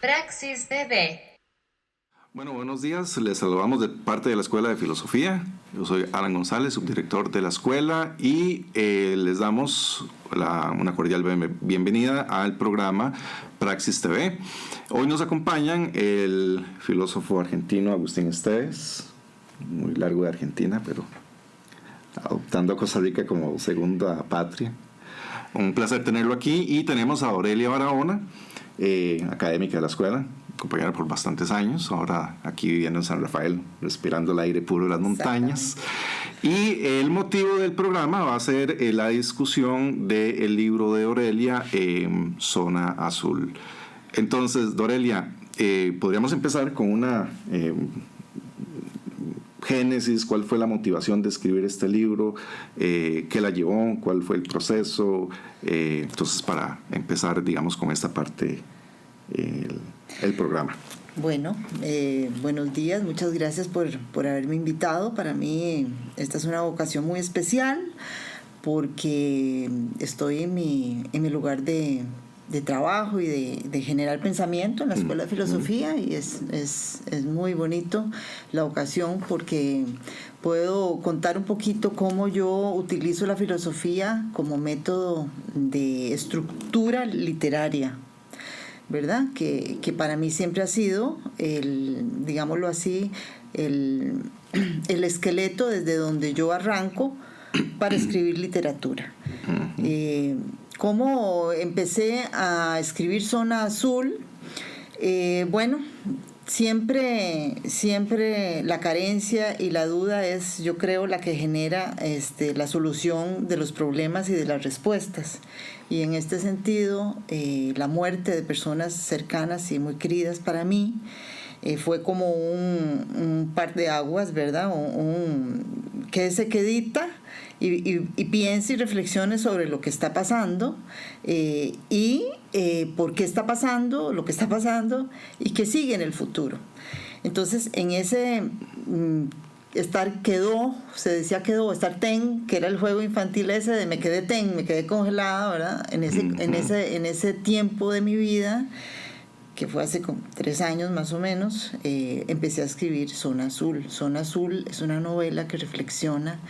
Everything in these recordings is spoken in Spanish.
Praxis DB. Bueno, buenos días. Les saludamos de parte de la Escuela de Filosofía. Yo soy Alan González, subdirector de la escuela, y les damos una cordial bienvenida al programa Praxis TV. Hoy nos acompañan el filósofo argentino Agustín Esteves, muy largo de Argentina, pero adoptando a Costa Rica como segunda patria. Un placer tenerlo aquí. Y tenemos a Aurelia Barahona, académica de la escuela, compañera por bastantes años, ahora aquí viviendo en San Rafael, respirando el aire puro de las montañas. Y el motivo del programa va a ser la discusión del libro de Aurelia, Zona Azul. Entonces, Aurelia, podríamos empezar con una génesis. ¿Cuál fue la motivación de escribir este libro? ¿Qué la llevó? ¿Cuál fue el proceso? Entonces, para empezar, digamos, con esta parte, el programa. Bueno, buenos días, muchas gracias por haberme invitado. Para mí esta es una ocasión muy especial porque estoy en mi lugar de trabajo y de generar pensamiento en la Escuela de Filosofía, y es muy bonito la ocasión porque puedo contar un poquito cómo yo utilizo la filosofía como método de estructura literaria, ¿verdad? Que para mí siempre ha sido, digámoslo así, el esqueleto desde donde yo arranco para escribir literatura. ¿Cómo empecé a escribir Zona Azul? Bueno, siempre la carencia y la duda es, yo creo, la que genera la solución de los problemas y de las respuestas. Y en este sentido, la muerte de personas cercanas y muy queridas para mí fue como un par de aguas, ¿verdad? Que se quedita y piense y reflexione sobre lo que está pasando, y por qué está pasando lo que está pasando y qué sigue en el futuro. Entonces, en ese estar ten, que era el juego infantil ese de me quedé congelada, ¿verdad? En ese tiempo de mi vida, que fue hace como 3 años más o menos, empecé a escribir Zona Azul. Zona Azul es una novela que reflexiona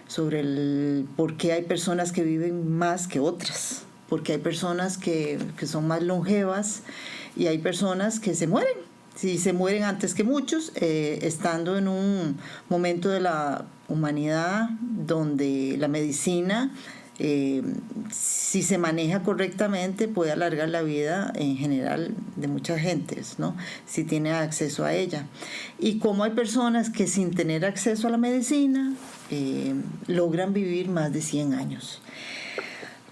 sobre el por qué hay personas que viven más que otras, porque hay personas que son más longevas y hay personas que se mueren. Si se mueren antes que muchos, estando en un momento de la humanidad donde la medicina, si se maneja correctamente, puede alargar la vida en general de muchas gentes, ¿no? Si tiene acceso a ella. Y como hay personas que sin tener acceso a la medicina logran vivir más de 100 años.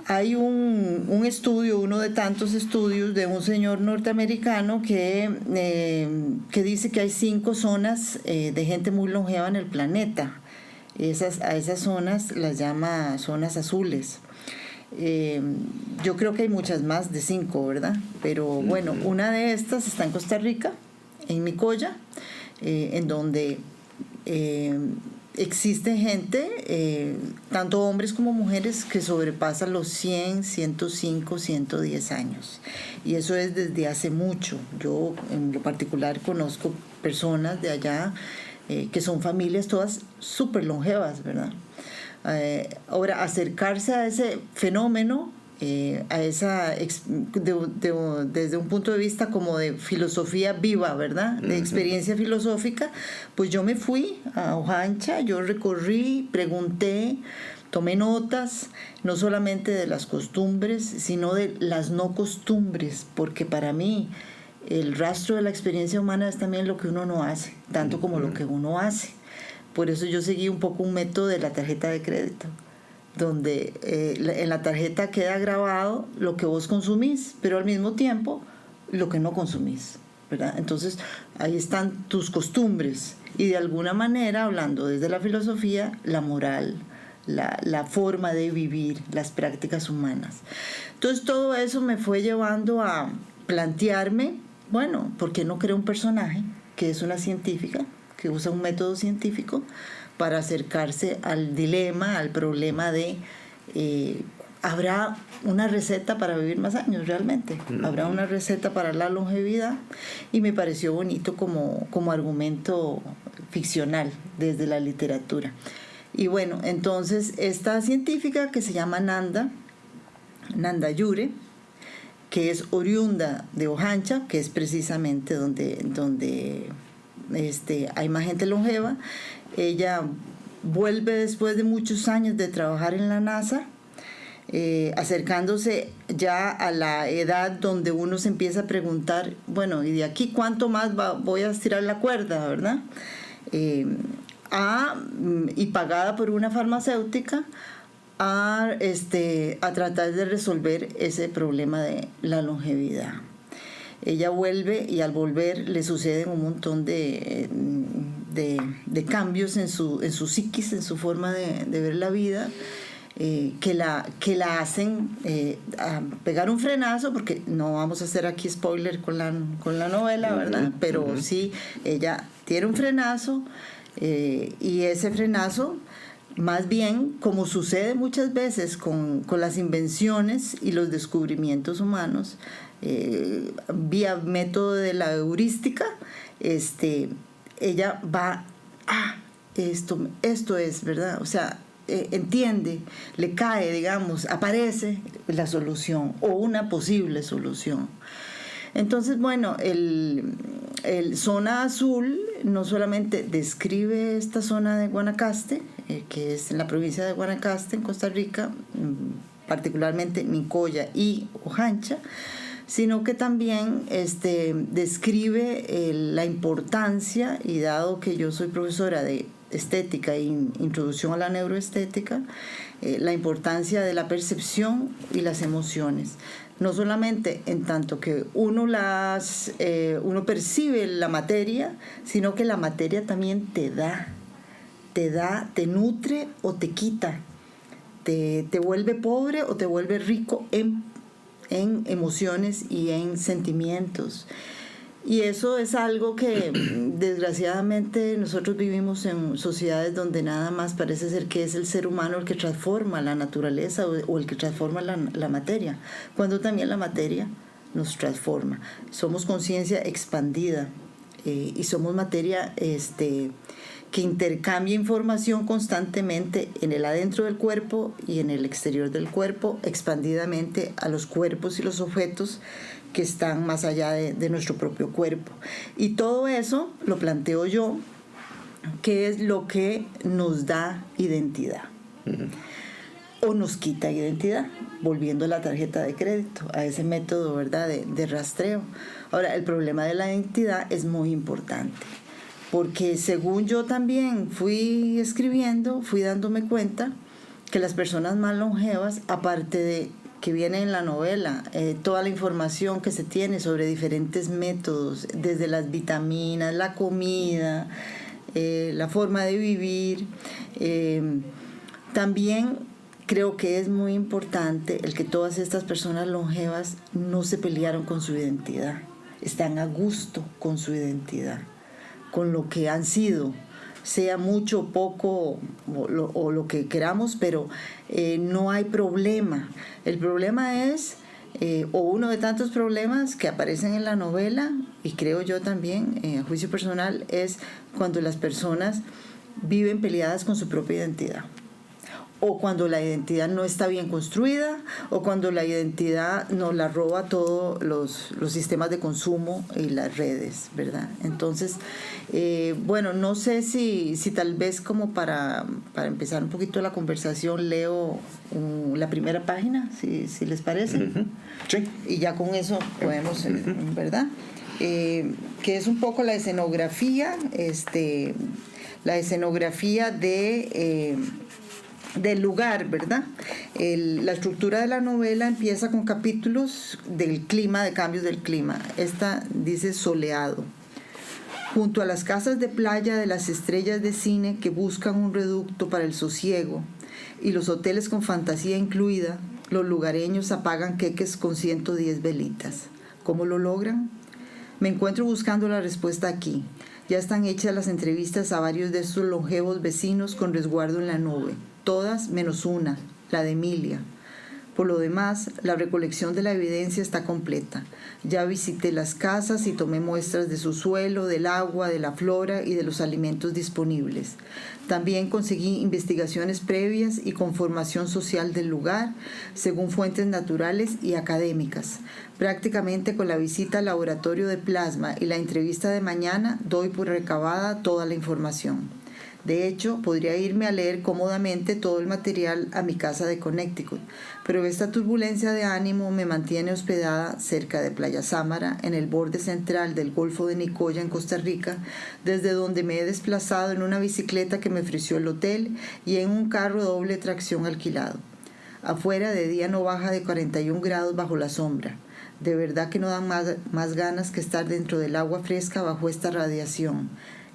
Hay un estudio, uno de tantos estudios, de un señor norteamericano que dice que hay 5 zonas de gente muy longeva en el planeta. A esas zonas las llama zonas azules. Yo creo que hay muchas más de 5, ¿verdad? Pero bueno, una de estas está en Costa Rica, en Micoya, en donde existe gente, tanto hombres como mujeres, que sobrepasan los 100, 105, 110 años. Y eso es desde hace mucho. Yo en lo particular conozco personas de allá que son familias todas súper longevas, ¿verdad? Ahora, acercarse a ese fenómeno, desde un punto de vista como de filosofía viva, ¿verdad? De experiencia filosófica, pues yo me fui a hoja ancha, yo recorrí, pregunté, tomé notas, no solamente de las costumbres, sino de las no costumbres, porque para mí el rastro de la experiencia humana es también lo que uno no hace, tanto como lo que uno hace. Por eso yo seguí un poco un método de la tarjeta de crédito, donde en la tarjeta queda grabado lo que vos consumís, pero al mismo tiempo lo que no consumís, ¿verdad? Entonces ahí están tus costumbres y de alguna manera, hablando desde la filosofía, la moral, la forma de vivir, las prácticas humanas. Entonces todo eso me fue llevando a plantearme, bueno, ¿por qué no creo un personaje que es una científica, que usa un método científico para acercarse al dilema, al problema de ¿habrá una receta para vivir más años realmente? ¿Habrá una receta para la longevidad? Y me pareció bonito como argumento ficcional desde la literatura. Y bueno, entonces esta científica que se llama Nanda Yure, que es oriunda de Ojancha, que es precisamente donde hay más gente longeva, ella vuelve después de muchos años de trabajar en la NASA, acercándose ya a la edad donde uno se empieza a preguntar, bueno, ¿y de aquí cuánto más voy a estirar la cuerda, verdad? Y pagada por una farmacéutica a tratar de resolver ese problema de la longevidad. Ella vuelve y al volver le suceden un montón de cambios en su psiquis, en su forma de ver la vida, que la hacen a pegar un frenazo, porque no vamos a hacer aquí spoiler con la novela, ¿verdad? Pero sí, ella tiene un frenazo, y ese frenazo, más bien, como sucede muchas veces con las invenciones y los descubrimientos humanos, vía método de la heurística, ella va, esto es, ¿verdad? O sea, entiende, le cae, digamos, aparece la solución o una posible solución. Entonces, bueno, el Zona Azul no solamente describe esta zona de Guanacaste, que es en la provincia de Guanacaste, en Costa Rica, particularmente Nicoya y Ojancha, sino que también describe la importancia, y dado que yo soy profesora de estética e introducción a la neuroestética, la importancia de la percepción y las emociones. No solamente en tanto que uno percibe la materia, sino que la materia también te nutre o te quita, te vuelve pobre o te vuelve rico en emociones y en sentimientos. Y eso es algo que desgraciadamente nosotros vivimos en sociedades donde nada más parece ser que es el ser humano el que transforma la naturaleza o el que transforma la materia, cuando también la materia nos transforma. Somos conciencia expandida, y somos materia que intercambia información constantemente en el adentro del cuerpo y en el exterior del cuerpo, expandidamente a los cuerpos y los objetos que están más allá de nuestro propio cuerpo. Y todo eso lo planteo yo, que es lo que nos da identidad. O nos quita identidad, volviendo a la tarjeta de crédito, a ese método, ¿verdad?, de rastreo. Ahora, el problema de la identidad es muy importante, porque según yo también fui escribiendo, fui dándome cuenta que las personas más longevas, aparte de que viene en la novela, toda la información que se tiene sobre diferentes métodos, desde las vitaminas, la comida, la forma de vivir, también creo que es muy importante el que todas estas personas longevas no se pelearon con su identidad, están a gusto con su identidad, con lo que han sido, sea mucho o poco o lo que queramos, pero no hay problema. El problema es, o uno de tantos problemas que aparecen en la novela, y creo yo también, a juicio personal, es cuando las personas viven peleadas con su propia identidad, o cuando la identidad no está bien construida, o cuando la identidad nos la roba todos los sistemas de consumo y las redes, ¿verdad? Entonces, bueno, no sé si tal vez como para empezar un poquito la conversación leo la primera página, si les parece. Uh-huh. Sí. Y ya con eso podemos, ¿verdad? Que es un poco la escenografía del lugar, ¿verdad? La estructura de la novela empieza con capítulos del clima, de cambios del clima. Esta dice soleado. Junto a las casas de playa de las estrellas de cine que buscan un reducto para el sosiego y los hoteles con fantasía incluida, los lugareños apagan queques con 110 velitas. ¿Cómo lo logran? Me encuentro buscando la respuesta aquí. Ya están hechas las entrevistas a varios de estos longevos vecinos con resguardo en la nube. Todas menos una, la de Emilia. Por lo demás, la recolección de la evidencia está completa. Ya visité las casas y tomé muestras de su suelo, del agua, de la flora y de los alimentos disponibles. También conseguí investigaciones previas y conformación social del lugar, según fuentes naturales y académicas. Prácticamente con la visita al laboratorio de plasma y la entrevista de mañana, doy por recabada toda la información. De hecho, podría irme a leer cómodamente todo el material a mi casa de Connecticut, pero esta turbulencia de ánimo me mantiene hospedada cerca de Playa Sámara, en el borde central del Golfo de Nicoya, en Costa Rica, desde donde me he desplazado en una bicicleta que me ofreció el hotel y en un carro doble tracción alquilado. Afuera de día no baja de 41 grados bajo la sombra. De verdad que no dan más ganas que estar dentro del agua fresca bajo esta radiación.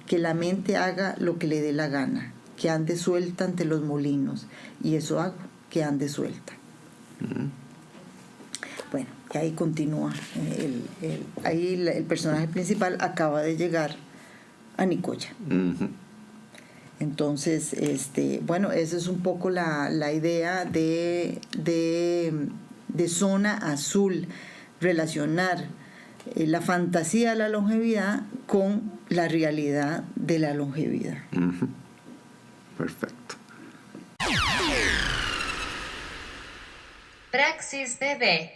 Que la mente haga lo que le dé la gana, que ande suelta ante los molinos, y eso hago, que ande suelta. Bueno, y ahí continúa, el personaje principal acaba de llegar a Nicoya. Entonces, bueno, esa es un poco la idea de Zona Azul, relacionar la fantasía de la longevidad con la realidad de la longevidad. Perfecto. Praxis TV.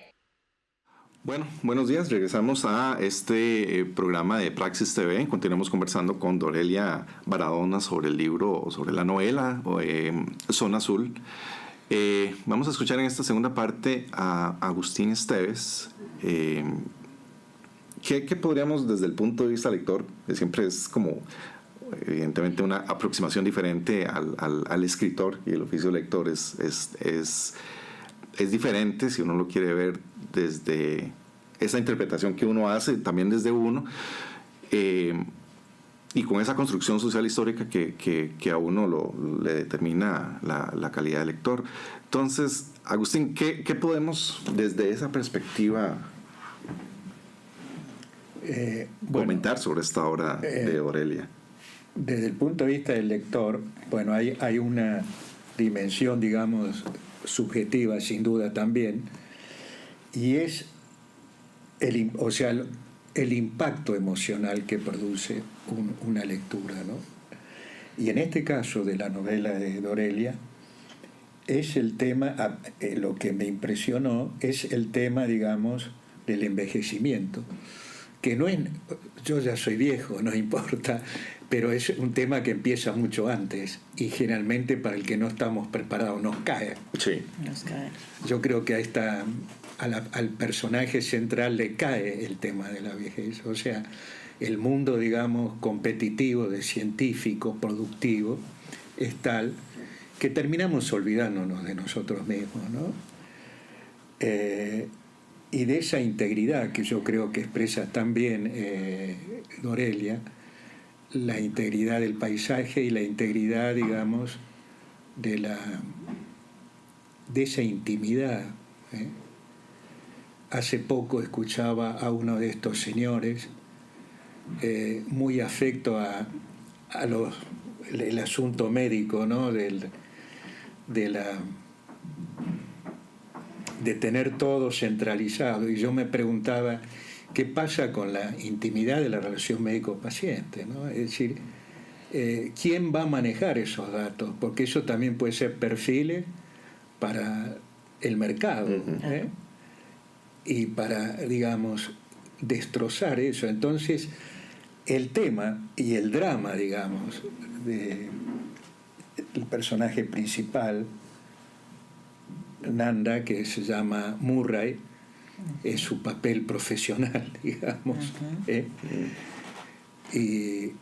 Bueno, buenos días. Regresamos a este programa de Praxis TV. Continuamos conversando con Dorelia Baradona sobre el libro, sobre la novela Zona Azul. Vamos a escuchar en esta segunda parte a Agustín Esteves. ¿Qué podríamos, desde el punto de vista lector, que siempre es como, evidentemente, una aproximación diferente al escritor, y el oficio de lector es diferente si uno lo quiere ver desde esa interpretación que uno hace, también desde uno, y con esa construcción social histórica que a uno le determina la calidad de lector? Entonces, Agustín, ¿qué podemos desde esa perspectiva comentar sobre esta obra de Dorelia? Desde el punto de vista del lector, bueno, hay una dimensión, digamos, subjetiva, sin duda también, y es el impacto emocional que produce una lectura, ¿no? Y en este caso de la novela de Dorelia, es el tema, lo que me impresionó, es el tema, digamos, del envejecimiento, que no es, yo ya soy viejo, no importa, pero es un tema que empieza mucho antes y generalmente para el que no estamos preparados nos cae. Sí. Nos cae. Yo creo que al personaje central le cae el tema de la vejez, o sea, el mundo, digamos, competitivo, de científico, productivo, es tal que terminamos olvidándonos de nosotros mismos, ¿no? Y de esa integridad que yo creo que expresa también Dorelia, la integridad del paisaje y la integridad, digamos, de esa intimidad. Hace poco escuchaba a uno de estos señores muy afecto el asunto médico, ¿no? de tener todo centralizado, y yo me preguntaba qué pasa con la intimidad de la relación médico-paciente, ¿no? Es decir, ¿quién va a manejar esos datos? Porque eso también puede ser perfiles para el mercado, y para, digamos, destrozar eso. Entonces, el tema y el drama, digamos, del personaje principal, Nanda, que se llama Murray, es su papel profesional, digamos. Y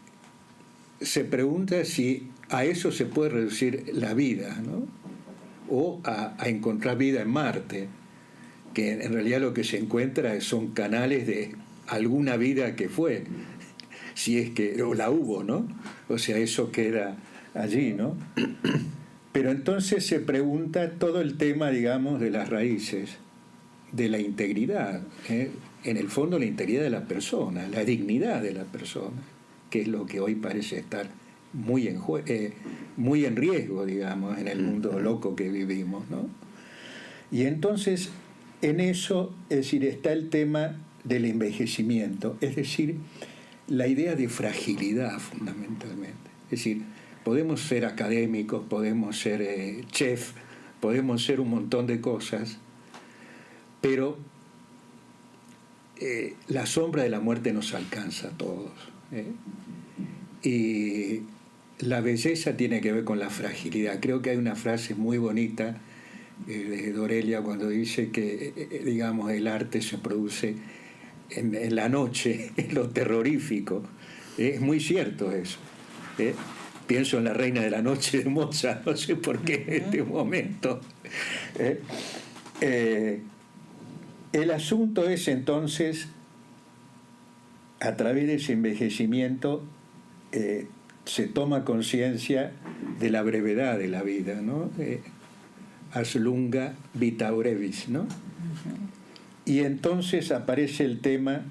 se pregunta si a eso se puede reducir la vida, ¿no? O a encontrar vida en Marte, que en realidad lo que se encuentra son canales de alguna vida que fue, si es que o la hubo, ¿no? O sea, eso queda allí, ¿no? Pero entonces se pregunta todo el tema, digamos, de las raíces, de la integridad, en el fondo la integridad de la persona, la dignidad de la persona, que es lo que hoy parece estar muy en riesgo, digamos, en el mundo loco que vivimos, ¿no? Y entonces, en eso, es decir, está el tema del envejecimiento, es decir, la idea de fragilidad fundamentalmente. Es decir, podemos ser académicos, podemos ser chef, podemos ser un montón de cosas, pero la sombra de la muerte nos alcanza a todos. Y la belleza tiene que ver con la fragilidad. Creo que hay una frase muy bonita de Dorelia cuando dice que, digamos, el arte se produce en la noche, en lo terrorífico. Es muy cierto eso. Pienso en La Reina de la Noche de Mozart, no sé por qué en este momento. El asunto es entonces, a través de ese envejecimiento, se toma conciencia de la brevedad de la vida, ¿no? As lunga vita brevis, ¿no? Y entonces aparece el tema,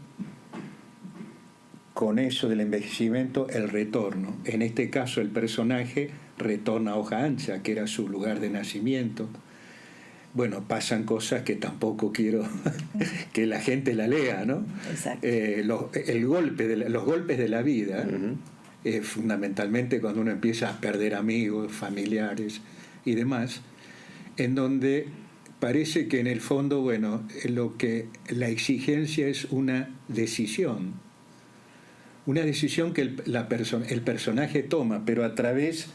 con eso del envejecimiento, el retorno. En este caso el personaje retorna a Hoja Ancha, que era su lugar de nacimiento. Bueno, pasan cosas que tampoco quiero que la gente la lea, ¿no? Exacto. Los golpes de la vida, fundamentalmente cuando uno empieza a perder amigos, familiares y demás, en donde parece que en el fondo, bueno, la exigencia es una decisión que el personaje toma, pero a través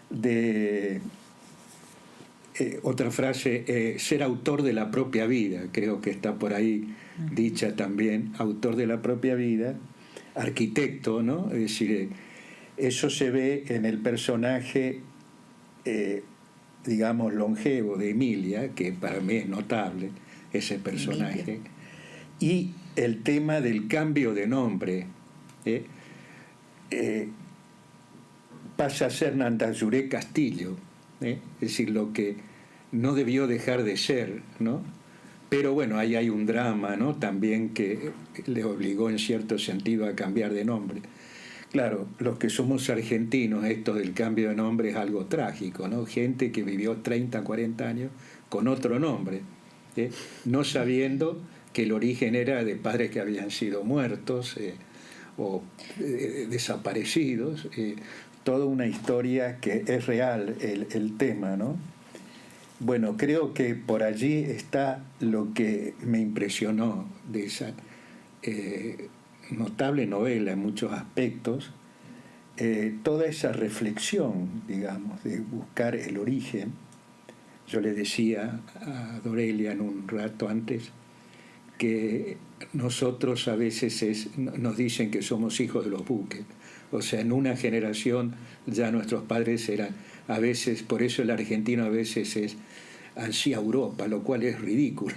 de otra frase, ser autor de la propia vida, creo que está por ahí dicha también, autor de la propia vida, arquitecto, ¿no? Es decir, eso se ve en el personaje, digamos, longevo de Emilia, que para mí es notable, ese personaje, y el tema del cambio de nombre, pasa a ser Nandayuré Castillo, es decir, lo que no debió dejar de ser, ¿no? Pero bueno, ahí hay un drama, ¿no? También que le obligó en cierto sentido a cambiar de nombre. Claro, los que somos argentinos, esto del cambio de nombre es algo trágico, ¿no? Gente que vivió 30, 40 años con otro nombre, no sabiendo que el origen era de padres que habían sido muertos o desaparecidos. Toda una historia que es real, el tema, ¿no? Bueno, creo que por allí está lo que me impresionó de esa notable novela en muchos aspectos, toda esa reflexión, digamos, de buscar el origen. Yo le decía a Dorelia en un rato antes que nosotros a veces nos dicen que somos hijos de los buques. O sea, en una generación ya nuestros padres eran, a veces, por eso el argentino a veces es ansía Europa, lo cual es ridículo,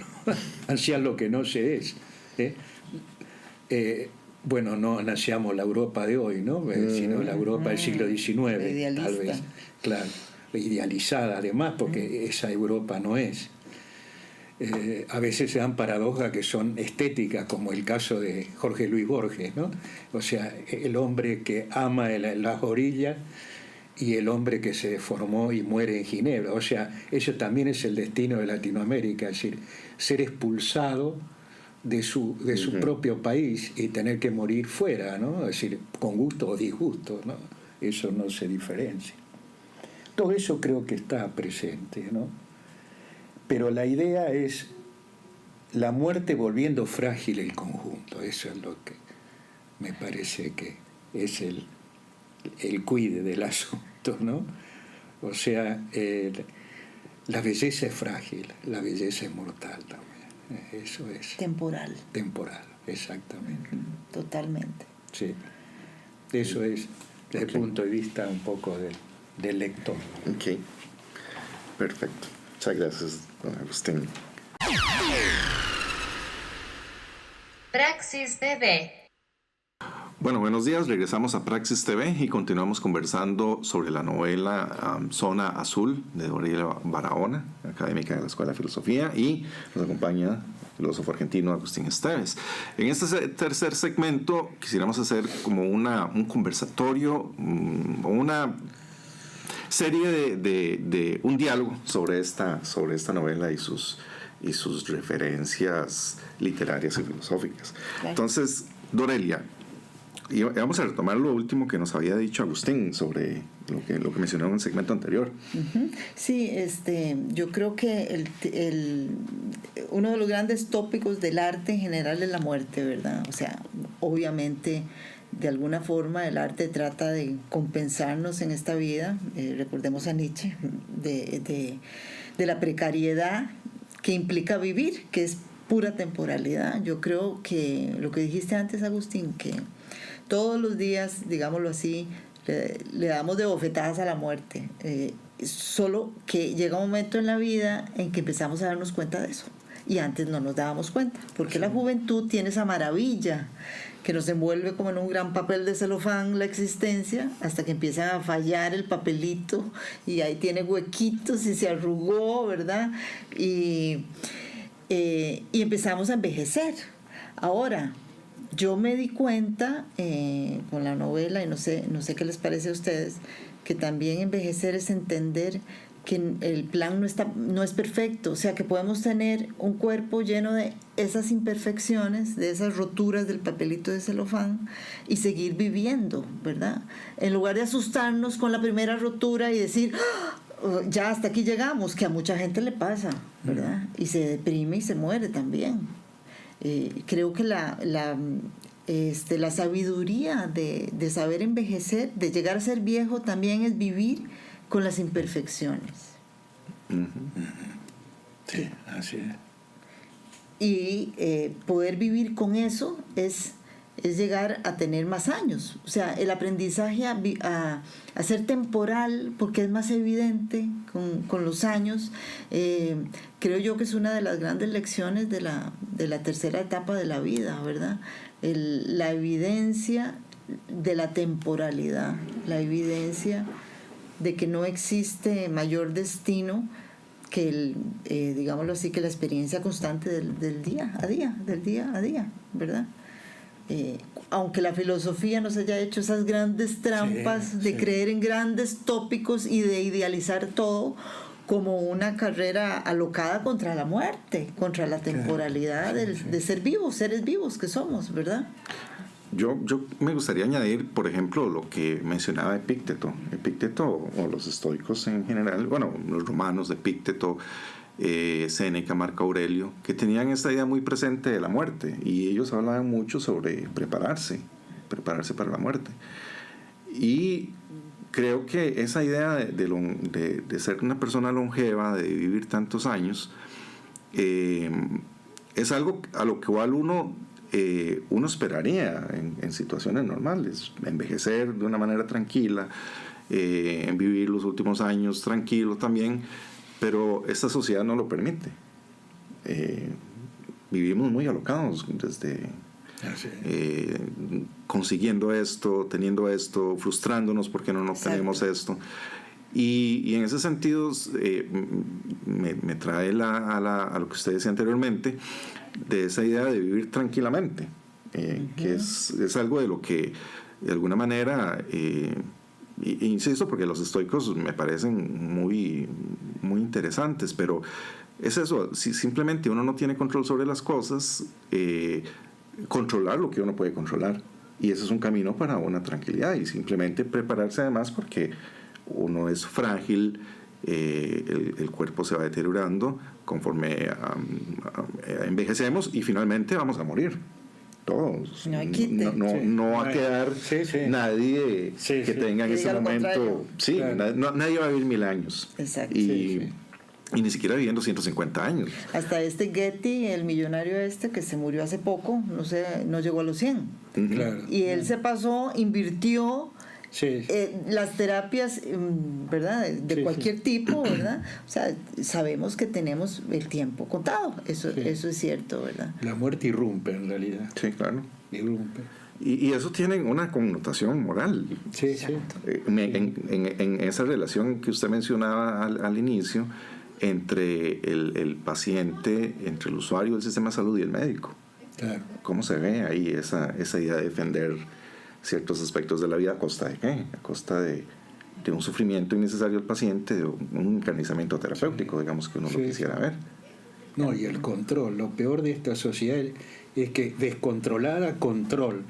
ansía lo que no se es. Bueno, no ansiamos la Europa de hoy, ¿no? Sino la Europa del siglo XIX, tal vez, claro, idealizada además, porque esa Europa no es. A veces se dan paradojas que son estéticas, como el caso de Jorge Luis Borges, ¿no? O sea, el hombre que ama las orillas y el hombre que se formó y muere en Ginebra. O sea, eso también es el destino de Latinoamérica, es decir, ser expulsado de su propio país y tener que morir fuera, ¿no? Es decir, con gusto o disgusto, ¿no? Eso no se diferencia. Todo eso creo que está presente, ¿no? Pero la idea es la muerte volviendo frágil el conjunto. Eso es lo que me parece que es el cuide del asunto, ¿no? O sea, la belleza es frágil, la belleza es mortal también. Eso es. Temporal. Temporal, exactamente. Totalmente. Sí. Eso es desde el punto de vista un poco del lector. Ok. Perfecto. Muchas gracias, don Agustín. Praxis TV. Bueno, buenos días. Regresamos a Praxis TV y continuamos conversando sobre la novela Zona Azul de Dorelia Barahona, académica de la Escuela de Filosofía, y nos acompaña el filósofo argentino Agustín Esteves. En este tercer segmento quisiéramos hacer como un conversatorio, serie de un diálogo sobre esta novela y sus referencias literarias y filosóficas. Claro. Entonces, Dorelia, y vamos a retomar lo último que nos había dicho Agustín sobre lo que mencionó en el segmento anterior. Sí, yo creo que uno de los grandes tópicos del arte en general es la muerte, ¿verdad? O sea, obviamente, de alguna forma el arte trata de compensarnos en esta vida. Recordemos a Nietzsche, de la precariedad que implica vivir, que es pura temporalidad. Yo creo que lo que dijiste antes, Agustín, que todos los días, digámoslo así, le damos de bofetadas a la muerte. Solo que llega un momento en la vida en que empezamos a darnos cuenta de eso. Y antes no nos dábamos cuenta. Porque la juventud tiene esa maravilla que nos envuelve como en un gran papel de celofán la existencia, hasta que empieza a fallar el papelito y ahí tiene huequitos y se arrugó, ¿verdad? Y empezamos a envejecer. Ahora, yo me di cuenta con la novela, y no sé qué les parece a ustedes, que también envejecer es entender que el plan no es perfecto, o sea, que podemos tener un cuerpo lleno de esas imperfecciones, de esas roturas del papelito de celofán, y seguir viviendo, ¿verdad? En lugar de asustarnos con la primera rotura y decir, ¡ah! Ya hasta aquí llegamos, que a mucha gente le pasa, ¿verdad? Y se deprime y se muere también. Creo que la sabiduría de saber envejecer, de llegar a ser viejo, también es vivir con las imperfecciones. Sí, así es. Y poder vivir con eso es llegar a tener más años. O sea, el aprendizaje a ser temporal, porque es más evidente con los años, creo yo que es una de las grandes lecciones de la tercera etapa de la vida, ¿verdad? La evidencia de la temporalidad, la evidencia de que no existe mayor destino que digámoslo así, que la experiencia constante del día a día, ¿verdad? Aunque la filosofía nos haya hecho esas grandes trampas de creer en grandes tópicos y de idealizar todo como una carrera alocada contra la muerte, contra la temporalidad de ser vivos, seres vivos que somos, ¿verdad? Yo me gustaría añadir, por ejemplo, lo que mencionaba Epícteto. Epícteto, o los estoicos en general, bueno, los romanos de Epícteto, Séneca, Marco Aurelio, que tenían esta idea muy presente de la muerte, y ellos hablaban mucho sobre prepararse para la muerte. Y creo que esa idea de ser una persona longeva, de vivir tantos años, es algo a lo que igual uno esperaría en situaciones normales, envejecer de una manera tranquila, en vivir los últimos años tranquilo también, pero esta sociedad no lo permite. Vivimos muy alocados desde consiguiendo esto, teniendo esto, frustrándonos porque no tenemos esto. Y en ese sentido me trae a lo que usted decía anteriormente, de esa idea de vivir tranquilamente, que es algo de lo que de alguna manera, insisto, porque los estoicos me parecen muy, muy interesantes, pero es eso, si simplemente uno no tiene control sobre las cosas, controlar lo que uno puede controlar, y ese es un camino para una tranquilidad, y simplemente prepararse además porque uno es frágil, el cuerpo se va deteriorando conforme envejecemos, y finalmente vamos a morir todos. No va a quedar nadie que tenga en ese momento, nadie va a vivir 1000 años. Exacto. Y ni siquiera viviendo 150 años. Hasta Getty, el millonario que se murió hace poco, no llegó a los 100. Claro. Y él se pasó, invirtió las terapias, ¿verdad? De cualquier tipo, ¿verdad? O sea, sabemos que tenemos el tiempo contado. Eso es cierto, ¿verdad? La muerte irrumpe en realidad. Sí, claro. Irrumpe. Y eso tiene una connotación moral. Sí. En esa relación que usted mencionaba al inicio, entre el paciente, entre el usuario del sistema de salud y el médico. Claro. ¿Cómo se ve ahí esa idea de defender ciertos aspectos de la vida a costa de qué? A costa de de un sufrimiento innecesario al paciente, de un encarnizamiento terapéutico, digamos, que uno lo quisiera ver. No, y el control. Lo peor de esta sociedad es que descontrolada control.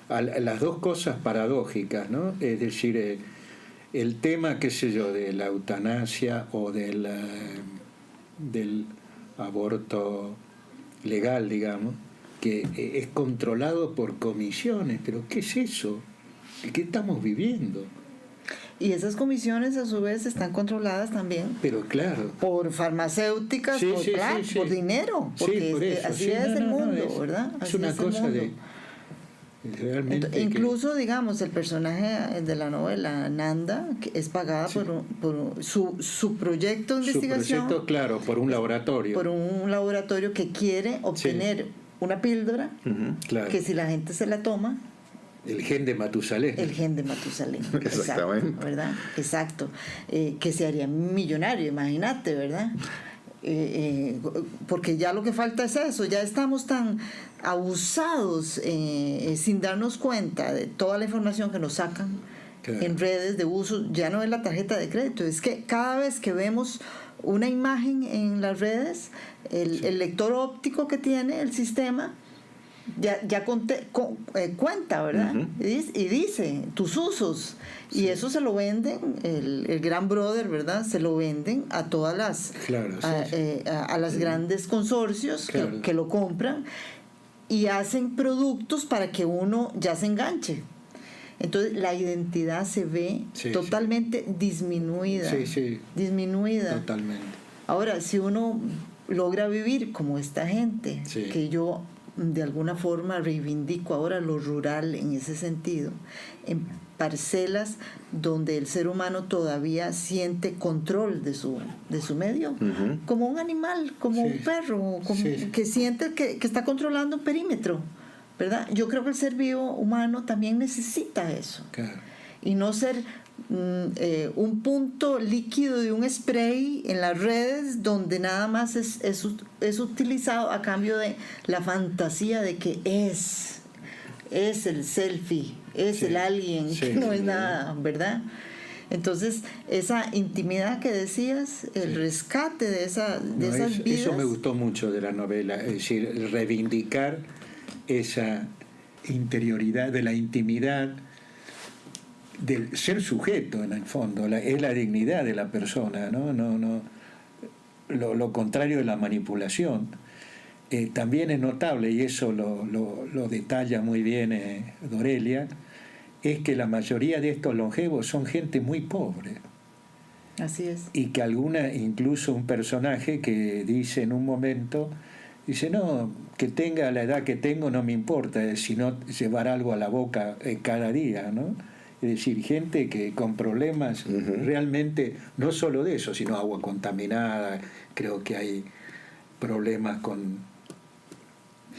Las dos cosas paradójicas, ¿no? Es decir, el tema, qué sé yo, de la eutanasia o del aborto legal, digamos, que es controlado por comisiones. Pero ¿qué es eso? ¿Qué estamos viviendo? Y esas comisiones a su vez están controladas también, pero claro, por farmacéuticas, por dinero, porque por eso. así es el mundo, ¿verdad? Es una cosa de realmente incluso digamos el personaje de la novela, Nanda, que es pagada por su proyecto de investigación, claro, por un laboratorio que quiere obtener una píldora, que si la gente se la toma, el gen de Matusalén. Exactamente. ¿Verdad? Exacto. Que se haría millonario, imagínate, ¿verdad? Porque ya lo que falta es eso, ya estamos tan abusados sin darnos cuenta de toda la información que nos sacan en redes de uso. Ya no es la tarjeta de crédito, es que cada vez que vemos una imagen en las redes, el lector óptico que tiene el sistema ya cuenta, ¿verdad? Y dice tus usos, y eso se lo venden, el Gran Brother, ¿verdad? Se lo venden a todas las a las grandes consorcios que lo compran y hacen productos para que uno ya se enganche. Entonces la identidad se ve totalmente disminuida. Disminuida. Totalmente. Ahora, si uno logra vivir como esta gente, que yo de alguna forma reivindico ahora lo rural en ese sentido, en parcelas donde el ser humano todavía siente control de su medio, como un animal, como un perro, que siente que está controlando un perímetro, ¿verdad? Yo creo que el ser vivo humano también necesita eso. Y no ser un punto líquido de un spray en las redes donde nada más es utilizado a cambio de la fantasía de que es el selfie, es el alguien, que no es nada, ¿verdad? Entonces, esa intimidad que decías, el rescate de esas vidas. Eso me gustó mucho de la novela, es decir, reivindicar esa interioridad de la intimidad, del ser sujeto en el fondo, es la dignidad de la persona, no lo contrario de la manipulación. También es notable, y eso lo detalla muy bien Dorelia, es que la mayoría de estos longevos son gente muy pobre. Así es. Y que incluso un personaje que dice en un momento, dice, no, que tenga la edad que tengo no me importa, sino llevar algo a la boca cada día, ¿no? Es decir, gente que con problemas realmente, no solo de eso, sino agua contaminada, creo que hay problemas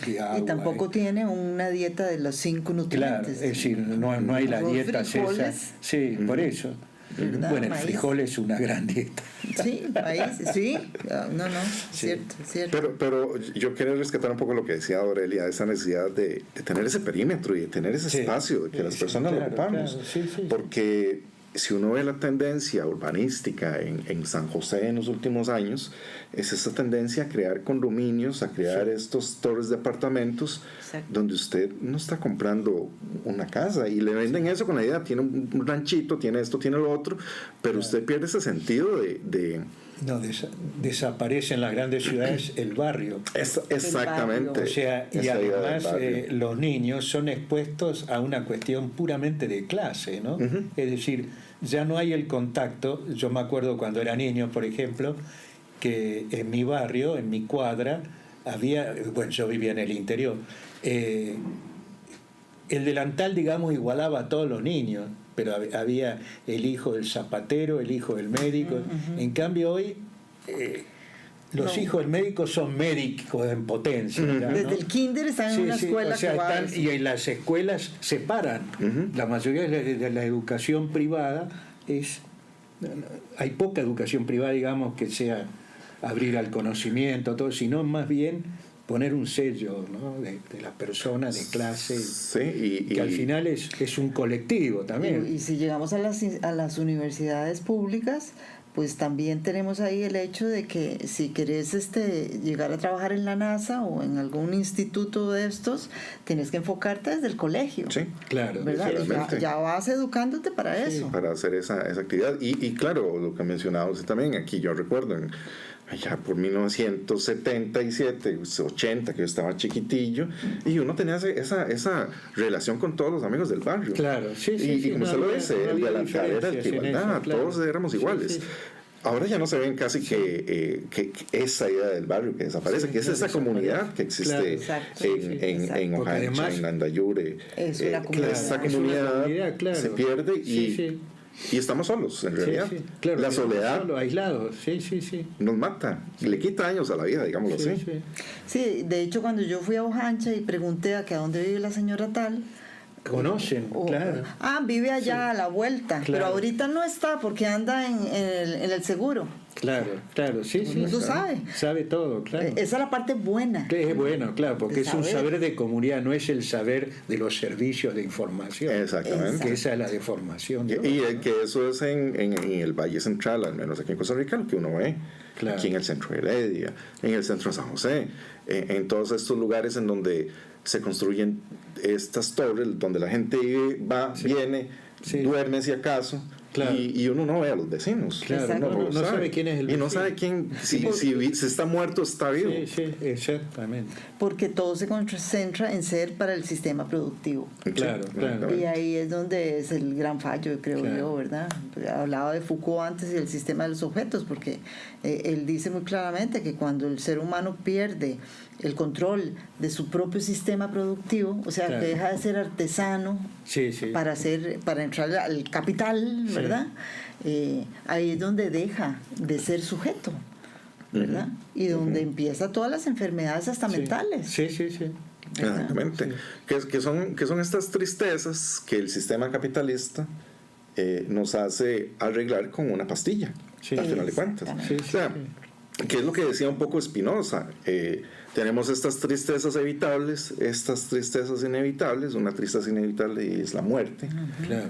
de agua. Y tampoco tiene una dieta de los 5 nutrientes. Claro, es decir, no hay la dieta esa. Sí, por eso. ¿Verdad? Bueno, el maíz. Frijol es una gran dieta. Sí, maíz, sí. No, cierto. Pero yo quería rescatar un poco lo que decía Aurelia, esa necesidad de tener ese perímetro y de tener ese espacio, de que las personas lo ocupamos. Porque si uno ve la tendencia urbanística en San José en los últimos años, es esa tendencia a crear condominios, a crear estos torres de apartamentos, donde usted no está comprando una casa y le venden eso con la idea, tiene un ranchito, tiene esto, tiene lo otro, pero usted pierde ese sentido de No, desaparece en las grandes ciudades el barrio. Exactamente. O sea, y además los niños son expuestos a una cuestión puramente de clase, ¿no? Es decir, ya no hay el contacto. Yo me acuerdo cuando era niño, por ejemplo, que en mi barrio, en mi cuadra, yo vivía en el interior, el delantal, digamos, igualaba a todos los niños, pero había el hijo del zapatero, el hijo del médico. En cambio hoy los hijos del médico son médicos en potencia. ¿no? Desde el kinder están en una escuela. O sea, y en las escuelas separan. La mayoría de la educación privada hay poca educación privada, digamos, que sea abrir al conocimiento, todo, sino más bien poner un sello, ¿no? de la persona, de clase, Sí, que al final es un colectivo también. Y si llegamos a las universidades públicas, pues también tenemos ahí el hecho de que si querés llegar a trabajar en la NASA o en algún instituto de estos, tienes que enfocarte desde el colegio. Sí, claro, ¿verdad? Ya vas educándote para eso. Para hacer esa actividad. Y claro, lo que mencionaba usted también, aquí yo recuerdo, allá por 1977, 80, que yo estaba chiquitillo, y uno tenía esa relación con todos los amigos del barrio. Claro, sí, y como usted lo dice, el delantal era el que igualdad, todos éramos iguales. Sí. Ahora ya no se ven casi que esa idea del barrio que desaparece, que es esa comunidad que existe en Ojancha, en Andayure. Esa comunidad se pierde y estamos solos, en realidad. Claro, la soledad, solo, aislados, nos mata, le quita años a la vida, digámoslo así. Sí, de hecho, cuando yo fui a Ojancha y pregunté a dónde vive la señora tal, conocen, claro. Vive allá a la vuelta, pero ahorita no está porque anda en el seguro. Claro, sí. Eso sabe. Sabe todo, claro. Esa es la parte buena. Es bueno, claro, porque es un saber de comunidad, no es el saber de los servicios de información. Exactamente. Que esa es la deformación. Y que eso es en el Valle Central, al menos aquí en Costa Rica, lo que uno ve. Claro. Aquí en el centro de Heredia, en el centro de San José, en todos estos lugares en donde se construyen estas torres, donde la gente va, viene, duerme si acaso. Claro. Y uno no ve a los vecinos. Claro, no sabe quién es el vecino. Y no sabe quién, si está muerto o está vivo. Sí, exactamente. Porque todo se concentra en ser para el sistema productivo. Claro. Y ahí es donde es el gran fallo, creo yo, ¿verdad? Hablaba de Foucault antes y del sistema de los objetos, porque él dice muy claramente que cuando el ser humano pierde el control de su propio sistema productivo, o sea, que deja de ser artesano para entrar al capital, ¿verdad? Ahí es donde deja de ser sujeto, ¿verdad? Y donde empieza todas las enfermedades hasta mentales. Sí. Exactamente. Que son estas tristezas que el sistema capitalista nos hace arreglar con una pastilla, al final de cuentas. O sea, que es lo que decía un poco Spinoza. Tenemos estas tristezas evitables, estas tristezas inevitables. Una tristeza inevitable es la muerte. Claro.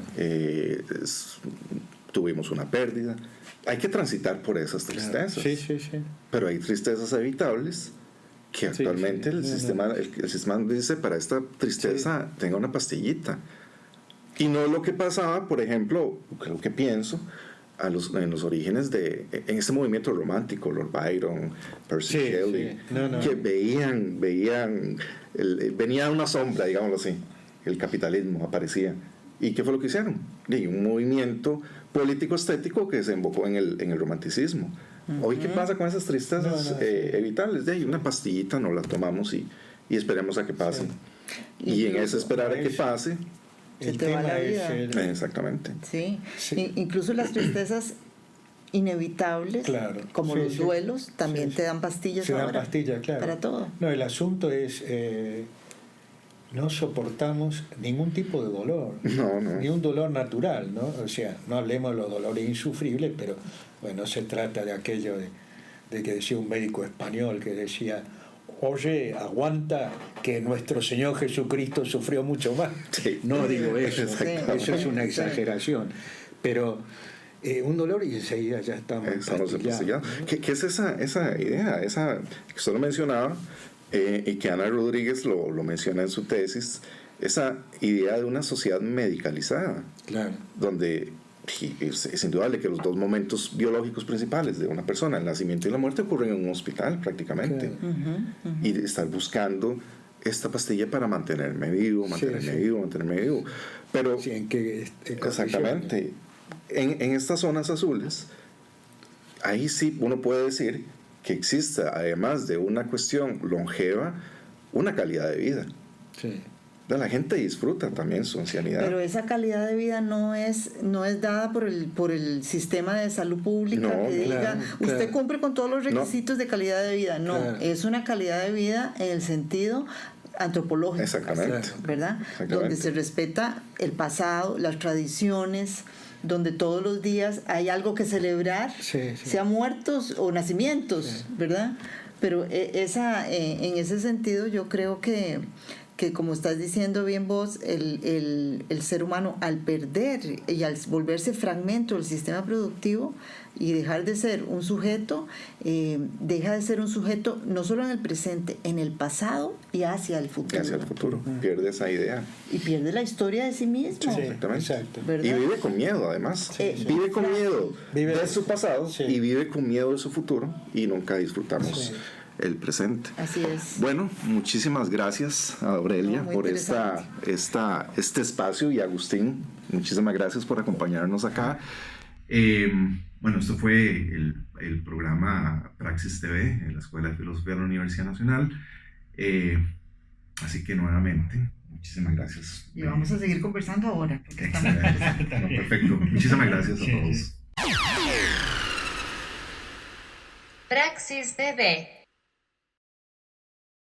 Tuvimos una pérdida. Hay que transitar por esas tristezas. Sí. Pero hay tristezas evitables que actualmente el sistema dice, para esta tristeza tenga una pastillita. Y no lo que pasaba, por ejemplo, creo que pienso, en los orígenes en ese movimiento romántico, Lord Byron, Percy Shelley, que venía una sombra, digámoslo así, el capitalismo aparecía. ¿Y qué fue lo que hicieron? Un movimiento político-estético que se invocó en el romanticismo. Hoy, ¿qué pasa con esas tristezas evitables? Una pastillita, no la tomamos y esperemos a que pase. Y en ese esperar a que pase, se te va la vida. Exactamente. Sí. Incluso las tristezas inevitables, como los duelos, también te dan pastillas ahora. Dan pastillas, para todo. No, el asunto es no soportamos ningún tipo de dolor, ni un dolor natural, ¿no? O sea, no hablemos de los dolores insufribles, pero bueno, se trata de aquello de que decía un médico español que decía: oye, aguanta que nuestro Señor Jesucristo sufrió mucho más. No digo eso, eso es una exageración. Pero un dolor y enseguida ya estamos empastillados. ¿Qué es esa idea? Esa que usted lo mencionaba y que Ana Rodríguez lo menciona en su tesis, esa idea de una sociedad medicalizada, donde es indudable que los dos momentos biológicos principales de una persona, el nacimiento y la muerte, ocurren en un hospital prácticamente. Y estar buscando esta pastilla para mantenerme vivo. Pero exactamente, en estas zonas azules, ahí sí uno puede decir que existe, además de una cuestión longeva, una calidad de vida. La gente disfruta también su ancianidad. Pero esa calidad de vida no es dada por el sistema de salud pública que diga, usted cumple con todos los requisitos de calidad de vida. Es una calidad de vida en el sentido antropológico. Exactamente. ¿Verdad? Donde se respeta el pasado, las tradiciones, donde todos los días hay algo que celebrar, sea muertos o nacimientos, ¿verdad? Pero en ese sentido yo creo que como estás diciendo bien vos, el ser humano al perder y al volverse fragmento del sistema productivo y dejar de ser un sujeto, deja de ser un sujeto no solo en el presente, en el pasado y hacia el futuro. Hacia el futuro, pierde esa idea. Y pierde la historia de sí mismo. Sí, exactamente. exacto. ¿Verdad? Y vive con miedo, además. Vive con miedo de su pasado y vive con miedo de su futuro y nunca disfrutamos el presente. Así es. Bueno, muchísimas gracias a Aurelia por este espacio y a Agustín, muchísimas gracias por acompañarnos acá. Bueno, esto fue el programa Praxis TV en la Escuela de Filosofía de la Universidad Nacional. Así que nuevamente, muchísimas gracias. Y vamos a seguir conversando ahora. Excelente. No, perfecto. Muchísimas gracias a todos. Praxis TV.